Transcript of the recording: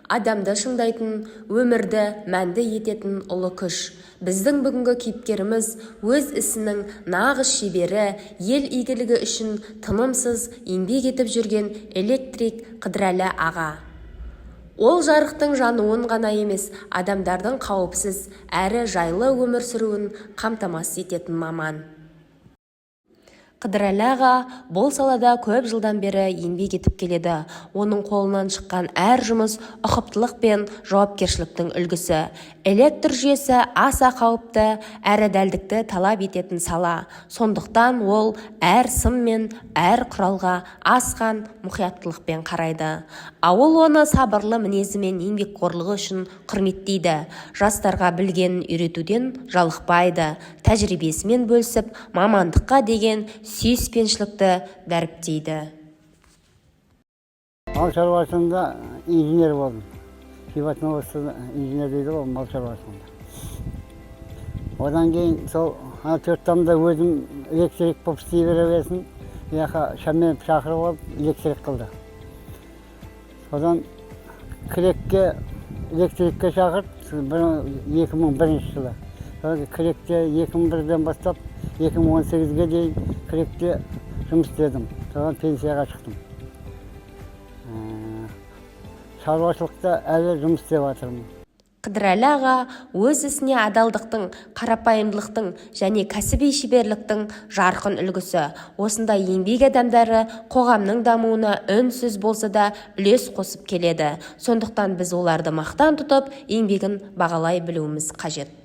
Адамды шыңдайтын, өмірді мәнді ететін ұлы күш. Біздің бүгінгі кейіпкеріміз өз ісінің нағыз шебері, ел игілігі үшін тынымсыз еңбек етіп жүрген электрик Қыдырәлі аға. Ол жарықтың жануын ғана емес, адамдардың қауіпсіз әрі жайлы өмір сүруін қамтамасыз ететін маман. Қыдырәлі аға бұл салада көп жылдан бері еңбек етіп келеді. Оның қолынан шыққан әр жұмыс ұқыптылық пен жауапкершіліктің үлгісі. Электр жүйесі аса қауіпті әрі дәлдікті талап ететін сала. Сондықтан ол әр сым мен әр құралға асқан мұқияттылықпен қарайды. Ауыл оны сабырлы мінезі мен еңбекқорлығы үшін құрметтейді. Жастарға білгенін үйретуден жалықпайды. Тәжірибесімен бөлісіп, мамандыққа деген сүйіспеншілікті дәріптейді. Мал шаруашылығында инженер болдым. Хибатновоста инженер дейді ғой, мал шаруашылығында. Одан кейін сол 4 тамда өзім электрик болып істей бере берсін, шаммен шақырып алып электрик қылды. Содан крекке электрикке шақырып 2001 жылы. Кректе 2001-ден бастап 2018-ге дейін кректе жұмыс істедім. Содан пенсияға шықтым. Шаруашылықта әлі жұмыс істеп жатырмын. Қыдырәлі аға өз ісіне адалдықтың, қарапайымдылықтың және кәсіби шеберліктің жарқын үлгісі. Осындай еңбек адамдары қоғамның дамуына үнсіз болса да үлес қосып келеді. Сондықтан біз оларды мақтан тұтып, еңбегін бағалай білуіміз қажет.